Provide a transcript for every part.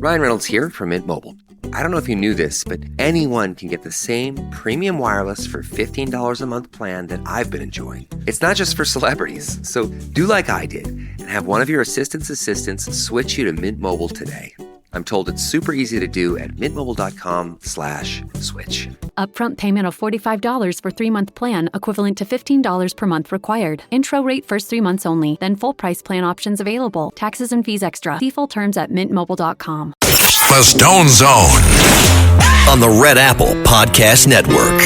Ryan Reynolds here from Mint Mobile. I don't know if you knew this, but anyone can get the same premium wireless for $15 a month plan that I've been enjoying. It's not just for celebrities. So do like I did and have one of your assistants switch you to Mint Mobile today. I'm told it's super easy to do at mintmobile.com/switch. Upfront payment of $45 for 3-month plan, equivalent to $15 per month required. Intro rate first 3 months only, then full price plan options available. Taxes and fees extra. See full terms at mintmobile.com. The Stone Zone on the Red Apple Podcast Network.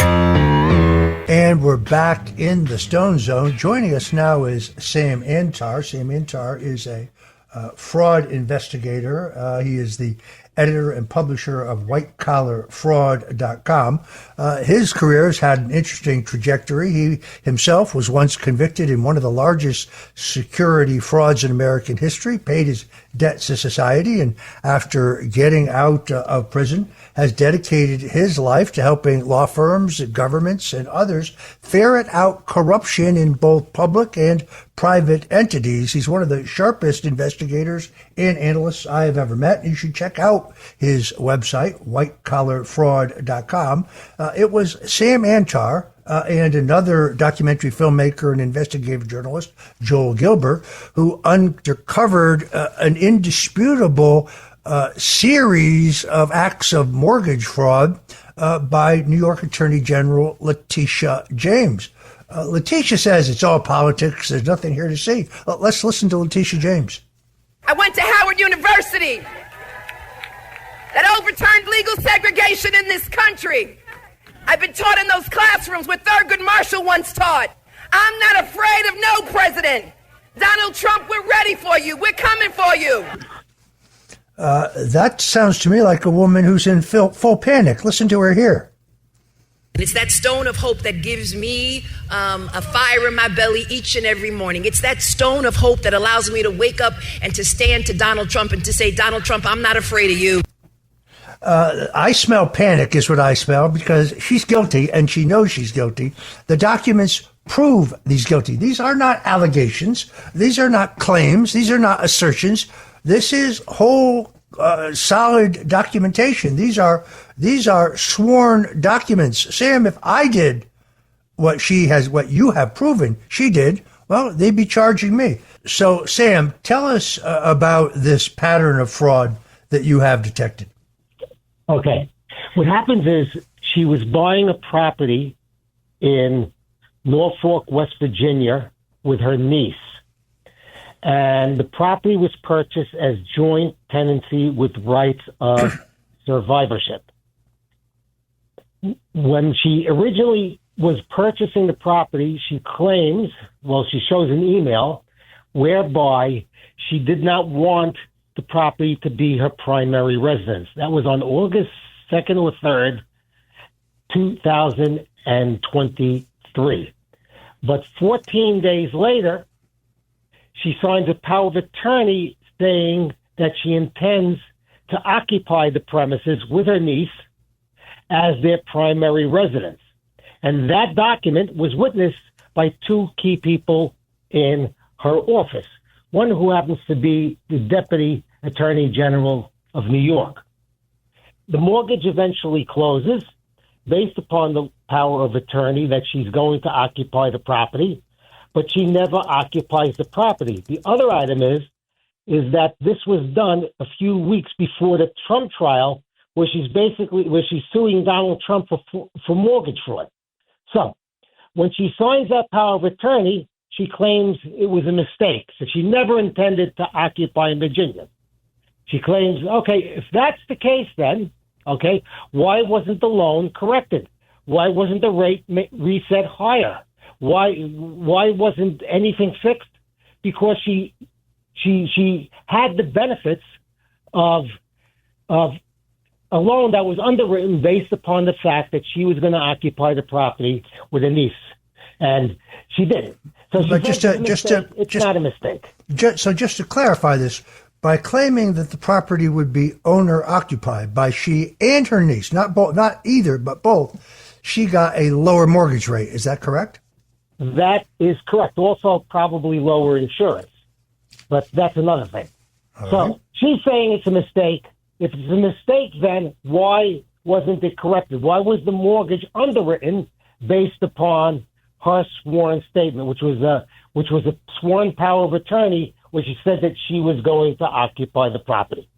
And we're back in the Stone Zone. Joining us now is Sam Antar. Sam Antar is a fraud investigator. He is the editor and publisher of whitecollarfraud.com. His career has had an interesting trajectory. He himself was once convicted in one of the largest security frauds in American history, paid his debts to society, and after getting out of prison, has dedicated his life to helping law firms, governments, and others ferret out corruption in both public and private entities. He's one of the sharpest investigators and analysts I have ever met. You should check out his website, whitecollarfraud.com. It was Sam Antar and another documentary filmmaker and investigative journalist, Joel Gilbert, who uncovered an indisputable series of acts of mortgage fraud by New York Attorney General Letitia James. Letitia says it's all politics. There's nothing here to see. Let's listen to Letitia James. I went to Howard University that overturned legal segregation in this country. I've been taught in those classrooms what Thurgood Marshall once taught. I'm not afraid of no president. Donald Trump, we're ready for you. We're coming for you. That sounds to me like a woman who's in full panic. Listen to her here. It's that stone of hope that gives me a fire in my belly each and every morning. It's that stone of hope that allows me to wake up and to stand to Donald Trump and to say, Donald Trump, I'm not afraid of you. I smell panic is what I smell, because she's guilty and she knows she's guilty. The documents prove he's guilty. These are not allegations. These are not claims. These are not assertions. This is whole solid documentation. These are sworn documents. Sam, if I did what you have proven she did, well, they'd be charging me. So, Sam, tell us about this pattern of fraud that you have detected. Okay. What happens is she was buying a property in Norfolk, West Virginia with her niece. And the property was purchased as joint tenancy with rights of survivorship. When she originally was purchasing the property, she claims, she shows an email whereby she did not want the property to be her primary residence. That was on August 2nd or 3rd, 2023. But 14 days later, she signs a power of attorney saying that she intends to occupy the premises with her niece as their primary residence. And that document was witnessed by two key people in her office, one who happens to be the Deputy Attorney General of New York. The mortgage eventually closes based upon the power of attorney that she's going to occupy the property, but she never occupies the property. The other item is that this was done a few weeks before the Trump trial, where she's suing Donald Trump for mortgage fraud. So when she signs that power of attorney, she claims it was a mistake. So she never intended to occupy in Virginia. She claims, okay, if that's the case then, okay, why wasn't the loan corrected? Why wasn't the rate reset higher? Why wasn't anything fixed? Because she had the benefits of a loan that was underwritten based upon the fact that she was going to occupy the property with a niece, and she didn't. So it's not a mistake. So just to clarify this, by claiming that the property would be owner occupied by she and her niece, not either, but both, she got a lower mortgage rate. Is that correct? That is correct. Also, probably lower insurance, but that's another thing. So she's saying it's a mistake. if it's a mistake, then why wasn't it corrected? Why was the mortgage underwritten based upon her sworn statement, which was a sworn power of attorney, which said that she was going to occupy the property?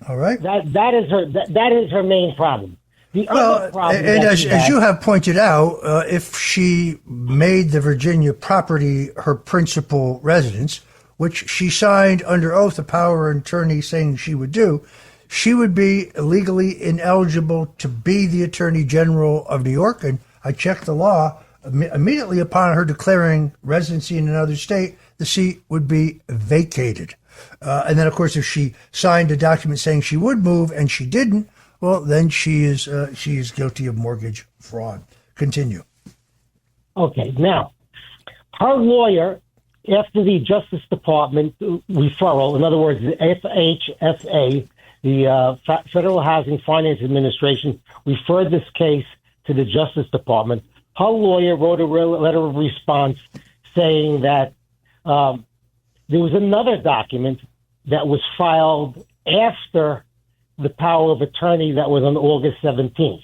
All right. That is her main problem. The other problem, and as you have pointed out, if she made the Virginia property her principal residence, which she signed under oath a power of attorney saying she would do, she would be legally ineligible to be the Attorney General of New York. And I checked the law. Immediately upon her declaring residency in another state, the seat would be vacated. And then, of course, if she signed a document saying she would move and she didn't, well, then she is guilty of mortgage fraud. Continue. Okay. Now, her lawyer, after the Justice Department referral, in other words, the FHFA, the Federal Housing Finance Administration, referred this case to the Justice Department, her lawyer wrote a letter of response saying that there was another document that was filed after the power of attorney that was on August 17th.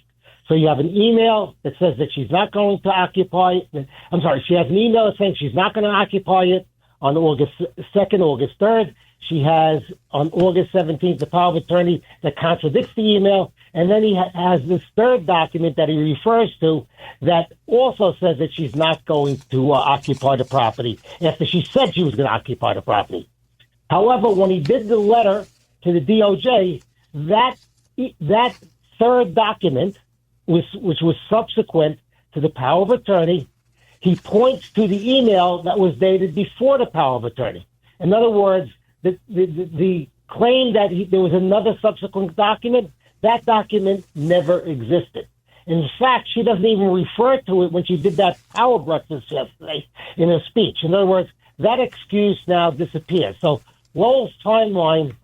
So you have an email that says that she's not going to occupy it. I'm sorry, she has an email saying she's not going to occupy it on August 2nd, August 3rd. She has on August 17th the power of attorney that contradicts the email. And then he has this third document that he refers to that also says that she's not going to occupy the property after she said she was going to occupy the property. However, when he did the letter to the DOJ, that third document, which was subsequent to the power of attorney, he points to the email that was dated before the power of attorney. In other words, the claim that there was another subsequent document, that document never existed. In fact, she doesn't even refer to it when she did that power breakfast yesterday in her speech. In other words, that excuse now disappears. So Lowell's timeline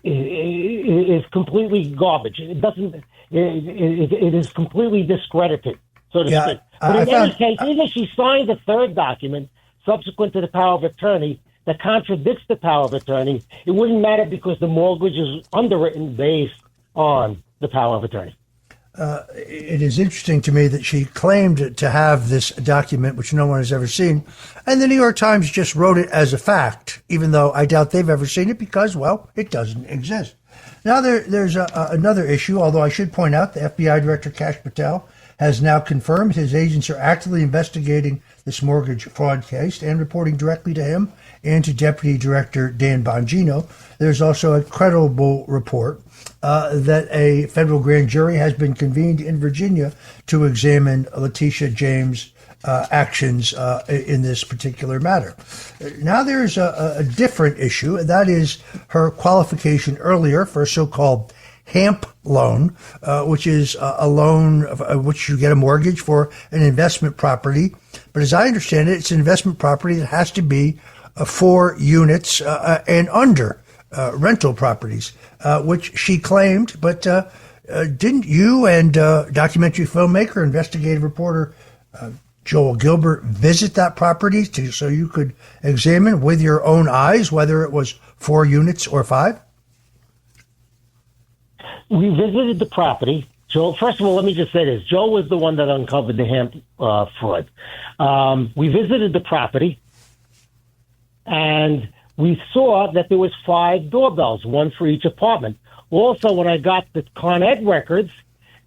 is completely garbage. It doesn't. It is completely discredited, so to speak. But in any case, even if she signed a third document subsequent to the power of attorney that contradicts the power of attorney, it wouldn't matter because the mortgage is underwritten based on the power of attorney. It is interesting to me that she claimed to have this document, which no one has ever seen, and the New York Times just wrote it as a fact, even though I doubt they've ever seen it because, well, it doesn't exist. Now, there's another issue, although I should point out the FBI Director Kash Patel has now confirmed his agents are actively investigating this mortgage fraud case and reporting directly to him and to Deputy Director Dan Bongino. There's also a credible report that a federal grand jury has been convened in Virginia to examine Letitia James' actions in this particular matter. Now there's a different issue, and that is her qualification earlier for a so-called HAMP loan, which is a loan of which you get a mortgage for an investment property. But as I understand it, it's an investment property that has to be 4 units and under rental properties, which she claimed. But didn't you and documentary filmmaker, investigative reporter Joel Gilbert visit that property so you could examine with your own eyes whether it was 4 units or 5? We visited the property. Joel, first of all, let me just say this. Joel was the one that uncovered the HAMP fraud. We visited the property, and we saw that there was 5 doorbells, one for each apartment. Also, when I got the Con Ed records,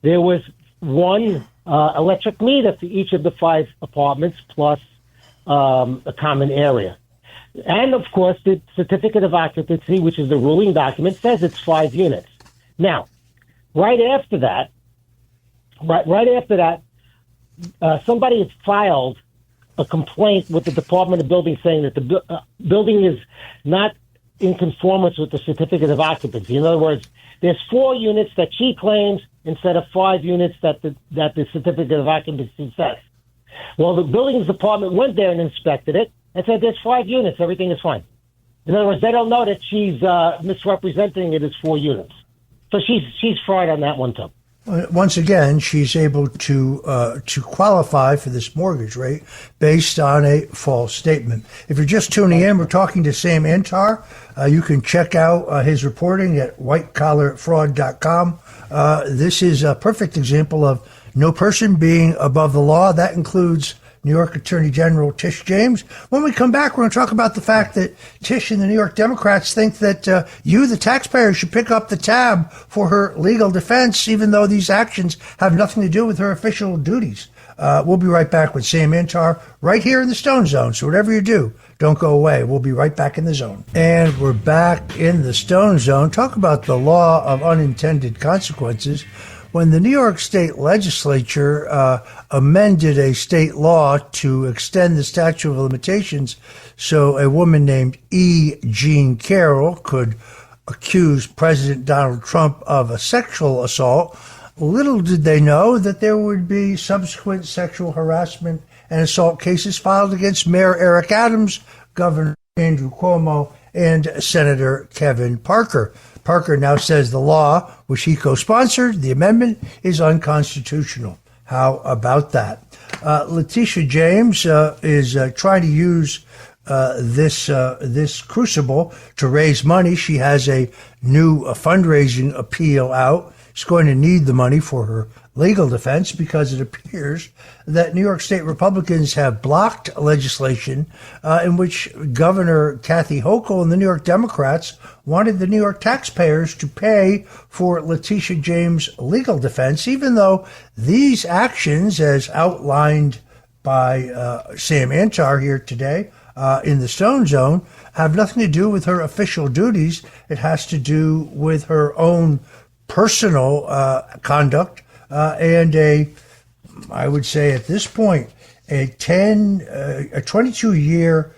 there was 1 electric meter for each of the 5 apartments, plus a common area. And, of course, the certificate of occupancy, which is the ruling document, says it's 5 units. Now, right after that, somebody had filed a complaint with the Department of Building saying that the building is not in conformance with the certificate of occupancy. In other words, there's 4 units that she claims instead of 5 units that the certificate of occupancy says. Well, the buildings department went there and inspected it and said there's 5 units, everything is fine. In other words, they don't know that she's misrepresenting it as 4 units. So she's fried on that one too. Once again, she's able to qualify for this mortgage rate based on a false statement. If you're just tuning in, we're talking to Sam Antar. You can check out his reporting at whitecollarfraud.com. This is a perfect example of no person being above the law. That includes New York Attorney General Tish James. When we come back, we're going to talk about the fact that Tish and the New York Democrats think that you, the taxpayer, should pick up the tab for her legal defense, even though these actions have nothing to do with her official duties. We'll be right back with Sam Antar right here in the Stone Zone. So whatever you do, don't go away. We'll be right back in the zone. And we're back in the Stone Zone. Talk about the law of unintended consequences. When the New York State Legislature amended a state law to extend the statute of limitations so a woman named E. Jean Carroll could accuse President Donald Trump of a sexual assault, little did they know that there would be subsequent sexual harassment and assault cases filed against Mayor Eric Adams, Governor Andrew Cuomo, and Senator Kevin Parker. Parker now says the law, which he co-sponsored, the amendment, is unconstitutional. How about that? Letitia James is trying to use this crucible to raise money. She has a new fundraising appeal out. She's going to need the money for her legal defense because it appears that New York State Republicans have blocked legislation in which Governor Kathy Hochul and the New York Democrats wanted the New York taxpayers to pay for Letitia James' legal defense, even though these actions, as outlined by Sam Antar here today in the Stone Zone, have nothing to do with her official duties. It has to do with her own personal conduct and I would say at this point, a 22-year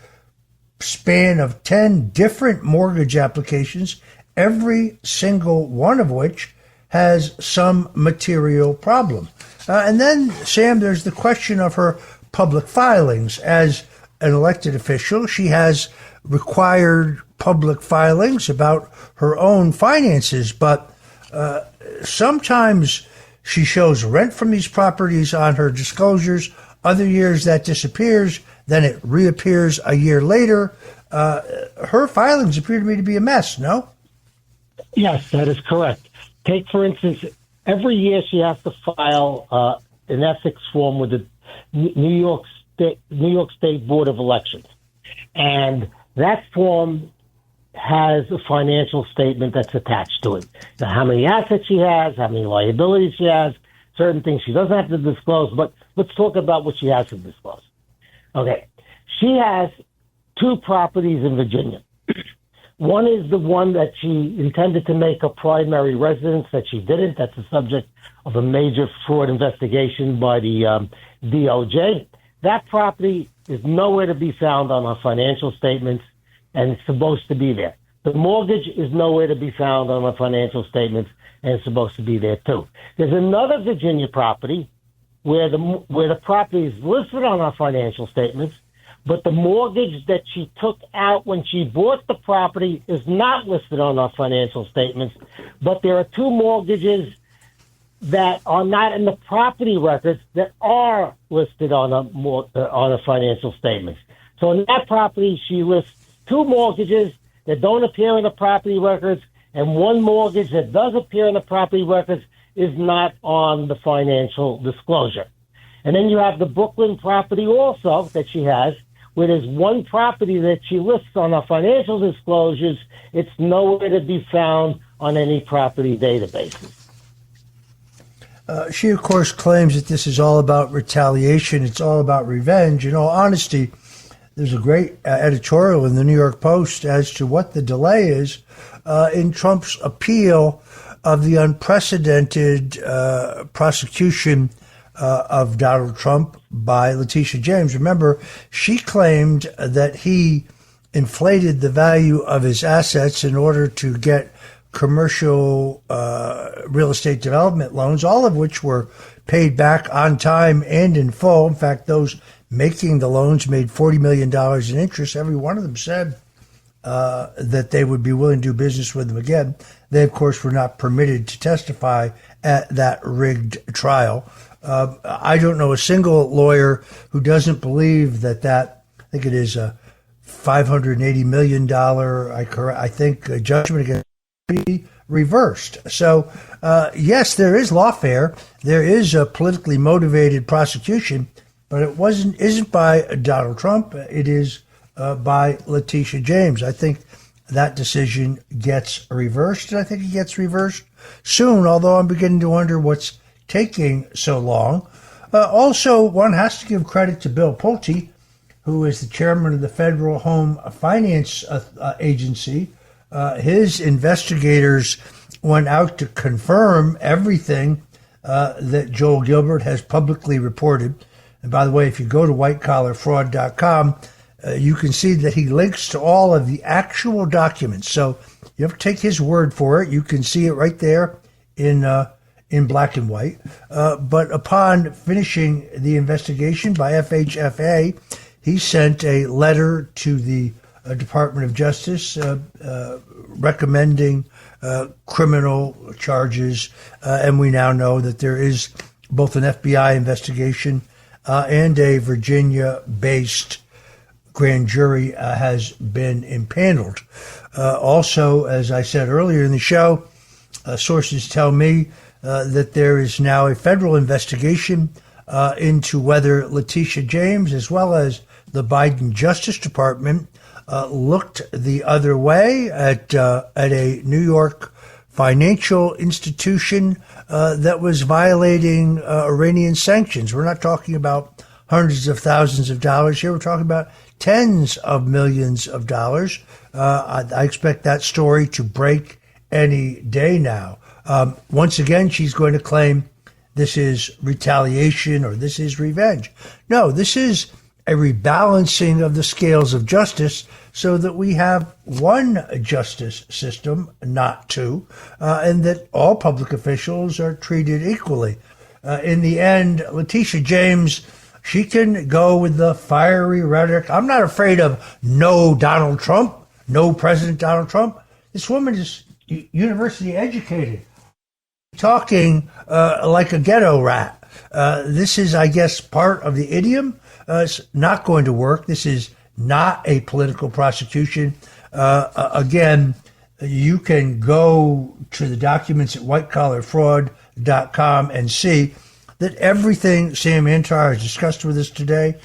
span of 10 different mortgage applications, every single one of which has some material problem. And then, Sam, there's the question of her public filings. As an elected official, she has required public filings about her own finances, but sometimes she shows rent from these properties on her disclosures. Other years that disappears, then it reappears a year later. Her filings appear to me to be a mess, no? Yes, that is correct. Take, for instance, every year she has to file an ethics form with the New York State Board of Elections. And that form has a financial statement that's attached to it. Now, how many assets she has, how many liabilities she has, certain things she doesn't have to disclose, but let's talk about what she has to disclose. Okay. She has 2 properties in Virginia. One is the one that she intended to make a primary residence that she didn't. That's the subject of a major fraud investigation by the DOJ. That property is nowhere to be found on her financial statements, and it's supposed to be there. The mortgage is nowhere to be found on her financial statements, and it's supposed to be there too. There's another Virginia property where the property is listed on her financial statements, but the mortgage that she took out when she bought the property is not listed on her financial statements, but there are 2 mortgages that are not in the property records that are listed on her financial statements. So in that property, she lists 2 mortgages that don't appear in the property records, and 1 mortgage that does appear in the property records is not on the financial disclosure. And then you have the Brooklyn property also that she has, where there's 1 property that she lists on her financial disclosures. It's nowhere to be found on any property databases. She, of course, claims that this is all about retaliation. It's all about revenge. In all honesty, there's a great editorial in the New York Post as to what the delay is in Trump's appeal of the unprecedented prosecution of Donald Trump by Letitia James. Remember, she claimed that he inflated the value of his assets in order to get commercial real estate development loans, all of which were paid back on time and in full. In fact, those making the loans made $40 million in interest. Every one of them said that they would be willing to do business with him again. They, of course, were not permitted to testify at that rigged trial. I don't know a single lawyer who doesn't believe that I think it is a $580 million, judgment against be reversed. So, yes, there is lawfare. There is a politically motivated prosecution, but it isn't by Donald Trump. It is by Letitia James. I think that decision gets reversed, and I think it gets reversed soon, although I'm beginning to wonder what's taking so long. Also, one has to give credit to Bill Pulte, who is the chairman of the Federal Home Finance Agency. His investigators went out to confirm everything that Joel Gilbert has publicly reported. And by the way, if you go to whitecollarfraud.com, you can see that he links to all of the actual documents. So you have to take his word for it. You can see it right there in black and white. But upon finishing the investigation by FHFA, he sent a letter to the Department of Justice recommending criminal charges. And we now know that there is both an FBI investigation and a Virginia-based grand jury has been impaneled. Also, as I said earlier in the show, sources tell me that there is now a federal investigation into whether Letitia James, as well as the Biden Justice Department, looked the other way at a New York financial institution that was violating Iranian sanctions. We're not talking about hundreds of thousands of dollars here. We're talking about tens of millions of dollars. I expect that story to break any day now. Once again, she's going to claim this is retaliation or this is revenge. No, this is a rebalancing of the scales of justice so that we have one justice system, not two, and that all public officials are treated equally. In the end, Letitia James, she can go with the fiery rhetoric. I'm not afraid of no Donald Trump, no President Donald Trump. This woman is university educated, talking like a ghetto rat. This is, I guess, part of the idiom. It's not going to work. This is not a political prosecution. Again, you can go to the documents at whitecollarfraud.com and see that everything Sam Antar has discussed with us today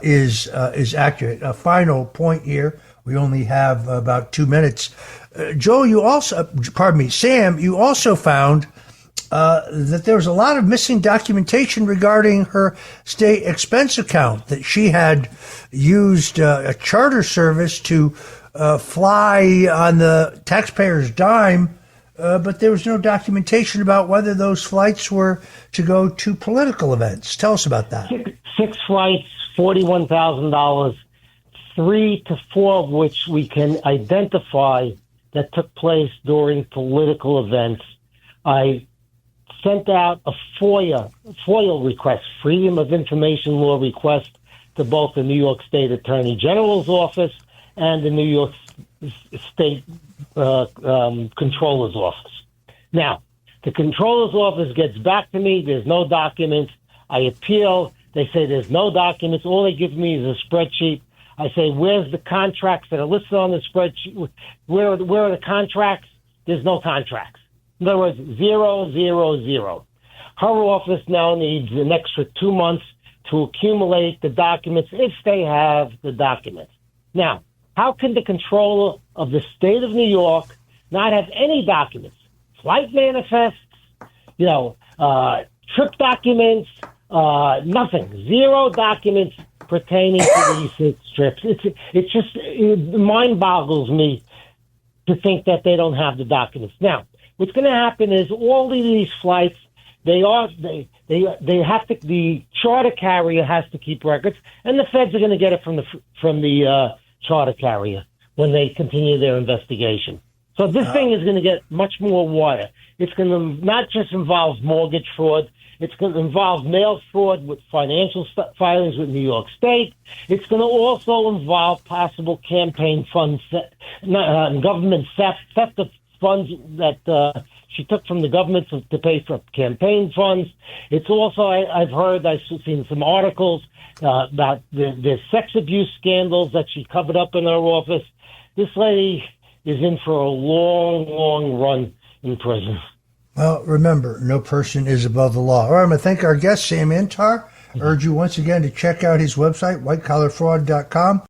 is accurate. A final point here. We only have about 2 minutes. Joel, Sam, you also found that there was a lot of missing documentation regarding her state expense account, that she had used a charter service to fly on the taxpayer's dime, but there was no documentation about whether those flights were to go to political events. Tell us about that. Six flights, $41,000, 3 to 4 of which we can identify that took place during political events. I sent out a FOIA request, Freedom of Information Law request, to both the New York State Attorney General's office and the New York State Controller's office. Now, the Controller's office gets back to me. There's no documents. I appeal. They say there's no documents. All they give me is a spreadsheet. I say, where's the contracts that are listed on the spreadsheet? Where are the contracts? There's no contracts. In other words, 0, 0, 0. Her office now needs an extra 2 months to accumulate the documents, if they have the documents. Now, how can the controller of the state of New York not have any documents? Flight manifests, trip documents, nothing. 0 documents pertaining to these 6 trips. It mind boggles me to think that they don't have the documents. Now, what's going to happen is all of these flights, they have to, the charter carrier has to keep records, and the feds are going to get it from the charter carrier when they continue their investigation. So this thing is going to get much more wire. It's going to not just involve mortgage fraud. It's going to involve mail fraud with financial filings with New York State. It's going to also involve possible campaign funds, government theft of funds that she took from the government to pay for campaign funds. It's also, I've seen some articles about the sex abuse scandals that she covered up in her office. This lady is in for a long, long run in prison. Well, remember, no person is above the law. All right, I'm going to thank our guest, Sam Antar. Urge you once again to check out his website, whitecollarfraud.com.